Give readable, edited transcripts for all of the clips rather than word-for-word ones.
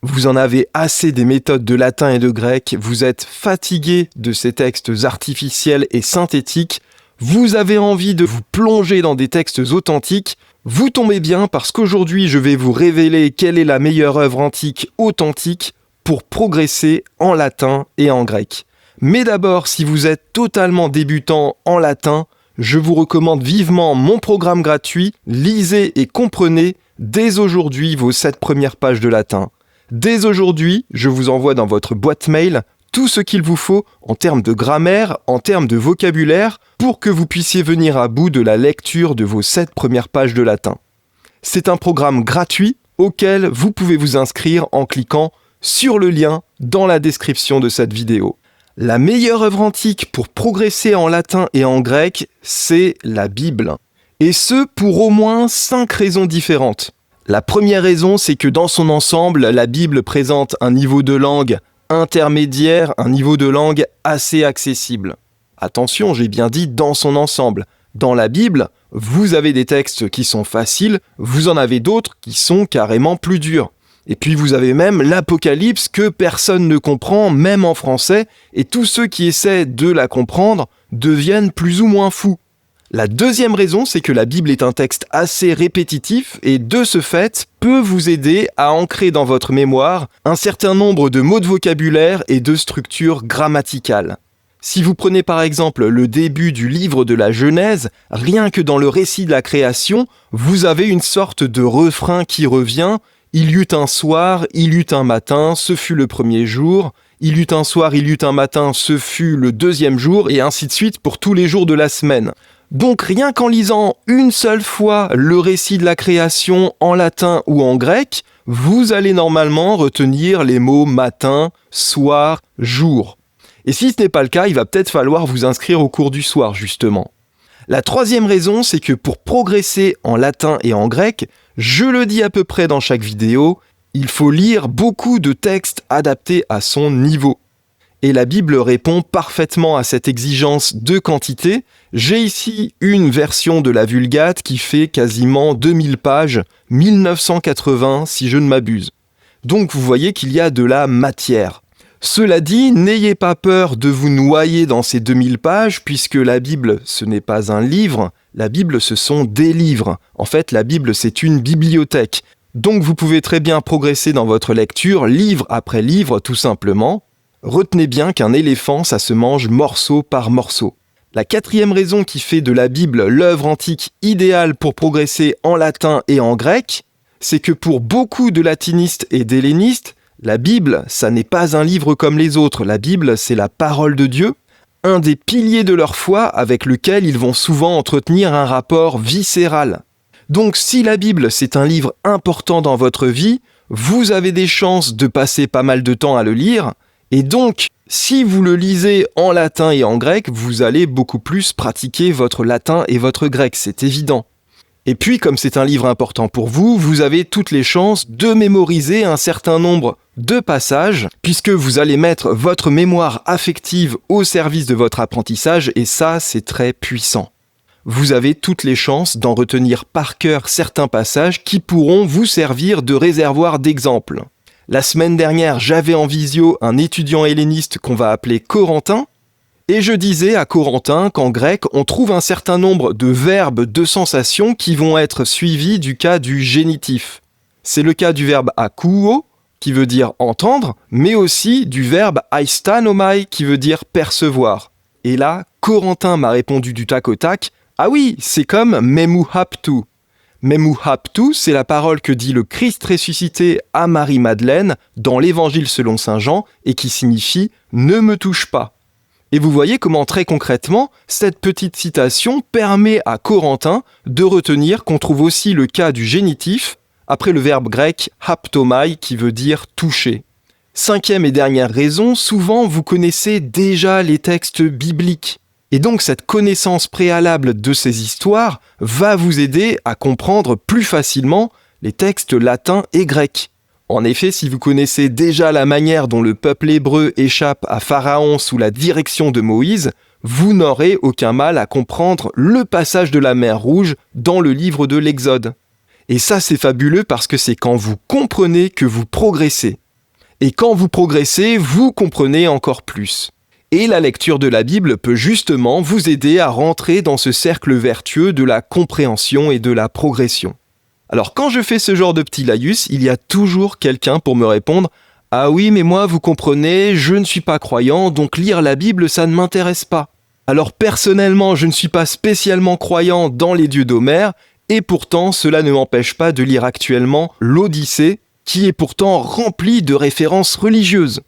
Vous en avez assez des méthodes de latin et de grec, vous êtes fatigué de ces textes artificiels et synthétiques, vous avez envie de vous plonger dans des textes authentiques, vous tombez bien parce qu'aujourd'hui je vais vous révéler quelle est la meilleure œuvre antique authentique pour progresser en latin et en grec. Mais d'abord, si vous êtes totalement débutant en latin, je vous recommande vivement mon programme gratuit « Lisez et comprenez » dès aujourd'hui vos 7 premières pages de latin. Dès aujourd'hui, je vous envoie dans votre boîte mail tout ce qu'il vous faut en termes de grammaire, en termes de vocabulaire, pour que vous puissiez venir à bout de la lecture de vos 7 premières pages de latin. C'est un programme gratuit auquel vous pouvez vous inscrire en cliquant sur le lien dans la description de cette vidéo. La meilleure œuvre antique pour progresser en latin et en grec, c'est la Bible. Et ce, pour au moins 5 raisons différentes. La première raison, c'est que dans son ensemble, la Bible présente un niveau de langue intermédiaire, un niveau de langue assez accessible. Attention, j'ai bien dit dans son ensemble. Dans la Bible, vous avez des textes qui sont faciles, vous en avez d'autres qui sont carrément plus durs. Et puis vous avez même l'Apocalypse que personne ne comprend, même en français, et tous ceux qui essaient de la comprendre deviennent plus ou moins fous. La deuxième raison, c'est que la Bible est un texte assez répétitif et de ce fait peut vous aider à ancrer dans votre mémoire un certain nombre de mots de vocabulaire et de structures grammaticales. Si vous prenez par exemple le début du livre de la Genèse, rien que dans le récit de la création, vous avez une sorte de refrain qui revient. Il y eut un soir, il y eut un matin, ce fut le premier jour. Il y eut un soir, il y eut un matin, ce fut le deuxième jour, et ainsi de suite pour tous les jours de la semaine. Donc rien qu'en lisant une seule fois le récit de la création en latin ou en grec, vous allez normalement retenir les mots matin, soir, jour. Et si ce n'est pas le cas, il va peut-être falloir vous inscrire au cours du soir justement. La troisième raison, c'est que pour progresser en latin et en grec, je le dis à peu près dans chaque vidéo, il faut lire beaucoup de textes adaptés à son niveau. Et la Bible répond parfaitement à cette exigence de quantité. J'ai ici une version de la Vulgate qui fait quasiment 2000 pages, 1980 si je ne m'abuse. Donc vous voyez qu'il y a de la matière. Cela dit, n'ayez pas peur de vous noyer dans ces 2000 pages puisque la Bible, ce n'est pas un livre, la Bible, ce sont des livres. En fait, la Bible, c'est une bibliothèque. Donc vous pouvez très bien progresser dans votre lecture, livre après livre, tout simplement. Retenez bien qu'un éléphant, ça se mange morceau par morceau. La quatrième raison qui fait de la Bible l'œuvre antique idéale pour progresser en latin et en grec, c'est que pour beaucoup de latinistes et d'hellénistes, la Bible, ça n'est pas un livre comme les autres. La Bible, c'est la parole de Dieu, un des piliers de leur foi avec lequel ils vont souvent entretenir un rapport viscéral. Donc si la Bible, c'est un livre important dans votre vie, vous avez des chances de passer pas mal de temps à le lire, et donc, si vous le lisez en latin et en grec, vous allez beaucoup plus pratiquer votre latin et votre grec, c'est évident. Et puis, comme c'est un livre important pour vous, vous avez toutes les chances de mémoriser un certain nombre de passages, puisque vous allez mettre votre mémoire affective au service de votre apprentissage, et ça, c'est très puissant. Vous avez toutes les chances d'en retenir par cœur certains passages qui pourront vous servir de réservoir d'exemples. La semaine dernière, j'avais en visio un étudiant helléniste qu'on va appeler Corentin, et je disais à Corentin qu'en grec, on trouve un certain nombre de verbes de sensation qui vont être suivis du cas du génitif. C'est le cas du verbe akouo, qui veut dire entendre, mais aussi du verbe aistanomai, qui veut dire percevoir. Et là, Corentin m'a répondu du tac au tac, « Ah oui, c'est comme memuhaptu ». Memuhaptu, c'est la parole que dit le Christ ressuscité à Marie-Madeleine dans l'Évangile selon saint Jean et qui signifie « ne me touche pas ». Et vous voyez comment très concrètement, cette petite citation permet à Corentin de retenir qu'on trouve aussi le cas du génitif après le verbe grec « haptomai » qui veut dire « toucher ». Cinquième et dernière raison, souvent vous connaissez déjà les textes bibliques. Et donc cette connaissance préalable de ces histoires va vous aider à comprendre plus facilement les textes latins et grecs. En effet, si vous connaissez déjà la manière dont le peuple hébreu échappe à Pharaon sous la direction de Moïse, vous n'aurez aucun mal à comprendre le passage de la mer Rouge dans le livre de l'Exode. Et ça, c'est fabuleux parce que c'est quand vous comprenez que vous progressez. Et quand vous progressez, vous comprenez encore plus. Et la lecture de la Bible peut justement vous aider à rentrer dans ce cercle vertueux de la compréhension et de la progression. Alors quand je fais ce genre de petit laïus, il y a toujours quelqu'un pour me répondre « Ah oui, mais moi, vous comprenez, je ne suis pas croyant, donc lire la Bible, ça ne m'intéresse pas. » Alors personnellement, je ne suis pas spécialement croyant dans les dieux d'Homère, et pourtant cela ne m'empêche pas de lire actuellement l'Odyssée, qui est pourtant remplie de références religieuses.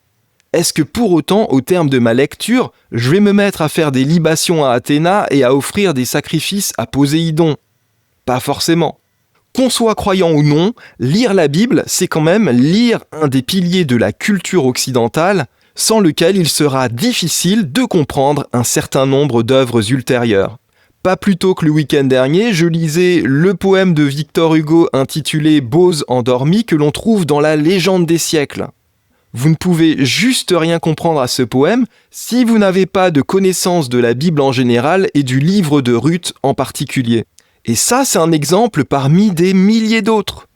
Est-ce que pour autant, au terme de ma lecture, je vais me mettre à faire des libations à Athéna et à offrir des sacrifices à Poséidon ? Pas forcément. Qu'on soit croyant ou non, lire la Bible, c'est quand même lire un des piliers de la culture occidentale, sans lequel il sera difficile de comprendre un certain nombre d'œuvres ultérieures. Pas plus tôt que le week-end dernier, je lisais le poème de Victor Hugo intitulé « Bose endormi » que l'on trouve dans la Légende des siècles. Vous ne pouvez juste rien comprendre à ce poème si vous n'avez pas de connaissance de la Bible en général et du livre de Ruth en particulier. Et ça, c'est un exemple parmi des milliers d'autres.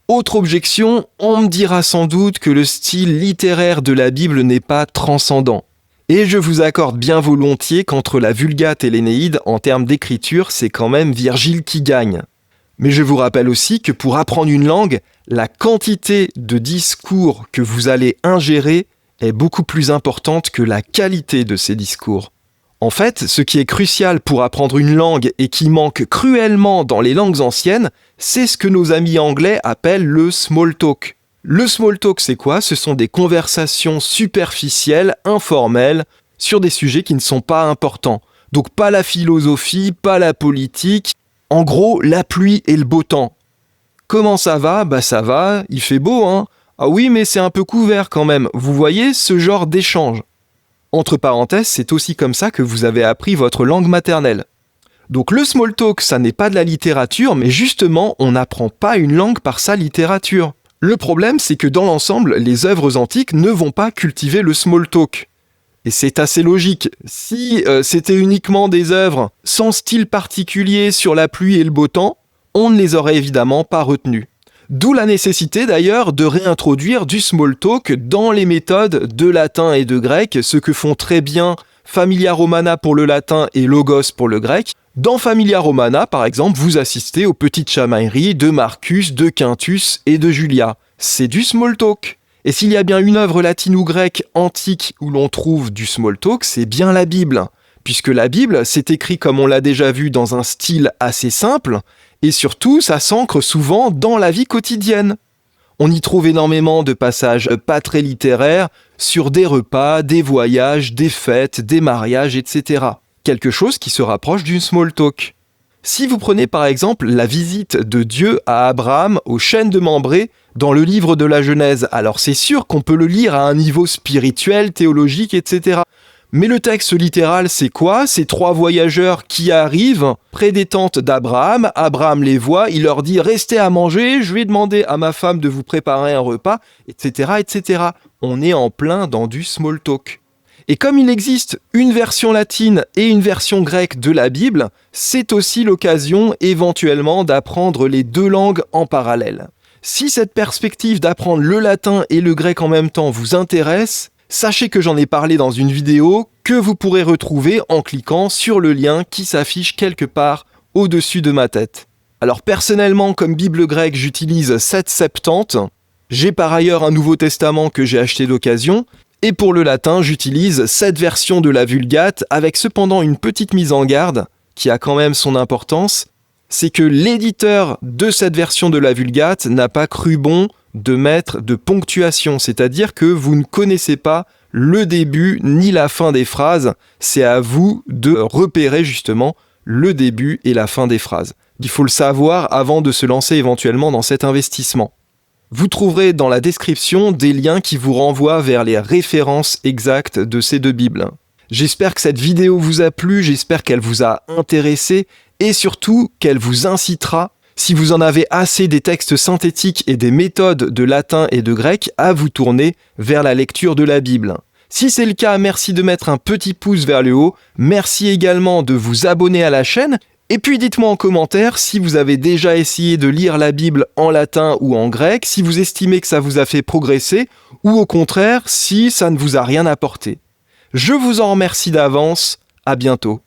Autre objection, on me dira sans doute que le style littéraire de la Bible n'est pas transcendant. Et je vous accorde bien volontiers qu'entre la Vulgate et l'Énéide, en termes d'écriture, c'est quand même Virgile qui gagne. Mais je vous rappelle aussi que pour apprendre une langue, la quantité de discours que vous allez ingérer est beaucoup plus importante que la qualité de ces discours. En fait, ce qui est crucial pour apprendre une langue et qui manque cruellement dans les langues anciennes, c'est ce que nos amis anglais appellent le small talk. Le small talk, c'est quoi ? Ce sont des conversations superficielles, informelles, sur des sujets qui ne sont pas importants. Donc pas la philosophie, pas la politique, en gros la pluie et le beau temps. Comment ça va ? Bah ça va, il fait beau, hein ? Ah oui, mais c'est un peu couvert quand même. Vous voyez ce genre d'échange ? Entre parenthèses, c'est aussi comme ça que vous avez appris votre langue maternelle. Donc le small talk, ça n'est pas de la littérature, mais justement, on n'apprend pas une langue par sa littérature. Le problème, c'est que dans l'ensemble, les œuvres antiques ne vont pas cultiver le small talk. Et c'est assez logique. Si c'était uniquement des œuvres sans style particulier sur la pluie et le beau temps, on ne les aurait évidemment pas retenues. D'où la nécessité d'ailleurs de réintroduire du small talk dans les méthodes de latin et de grec, ce que font très bien Familia Romana pour le latin et Logos pour le grec. Dans Familia Romana, par exemple, vous assistez aux petites chamailleries de Marcus, de Quintus et de Julia. C'est du small talk. Et s'il y a bien une œuvre latine ou grecque antique où l'on trouve du small talk, c'est bien la Bible. Puisque la Bible, c'est écrit comme on l'a déjà vu dans un style assez simple, et surtout, ça s'ancre souvent dans la vie quotidienne. On y trouve énormément de passages pas très littéraires sur des repas, des voyages, des fêtes, des mariages, etc. Quelque chose qui se rapproche d'une small talk. Si vous prenez par exemple la visite de Dieu à Abraham aux chênes de Mambré dans le livre de la Genèse, alors c'est sûr qu'on peut le lire à un niveau spirituel, théologique, etc. Mais le texte littéral, c'est quoi ? C'est 3 voyageurs qui arrivent près des tentes d'Abraham. Abraham les voit, il leur dit « Restez à manger, je vais demander à ma femme de vous préparer un repas, etc. etc. » On est en plein dans du small talk. Et comme il existe une version latine et une version grecque de la Bible, c'est aussi l'occasion éventuellement d'apprendre les 2 langues en parallèle. Si cette perspective d'apprendre le latin et le grec en même temps vous intéresse, sachez que j'en ai parlé dans une vidéo que vous pourrez retrouver en cliquant sur le lien qui s'affiche quelque part au-dessus de ma tête. Alors personnellement, comme Bible grecque, j'utilise 770. J'ai par ailleurs un Nouveau Testament que j'ai acheté d'occasion. Et pour le latin, j'utilise cette version de la Vulgate avec cependant une petite mise en garde qui a quand même son importance. C'est que l'éditeur de cette version de la Vulgate n'a pas cru bon de mettre de ponctuation, c'est-à-dire que vous ne connaissez pas le début ni la fin des phrases, c'est à vous de repérer justement le début et la fin des phrases. Il faut le savoir avant de se lancer éventuellement dans cet investissement. Vous trouverez dans la description des liens qui vous renvoient vers les références exactes de ces 2 Bibles. J'espère que cette vidéo vous a plu, j'espère qu'elle vous a intéressé et surtout qu'elle vous incitera, si vous en avez assez des textes synthétiques et des méthodes de latin et de grec, à vous tourner vers la lecture de la Bible. Si c'est le cas, merci de mettre un petit pouce vers le haut, merci également de vous abonner à la chaîne Et puis dites-moi en commentaire si vous avez déjà essayé de lire la Bible en latin ou en grec, si vous estimez que ça vous a fait progresser, ou au contraire, si ça ne vous a rien apporté. Je vous en remercie d'avance, à bientôt.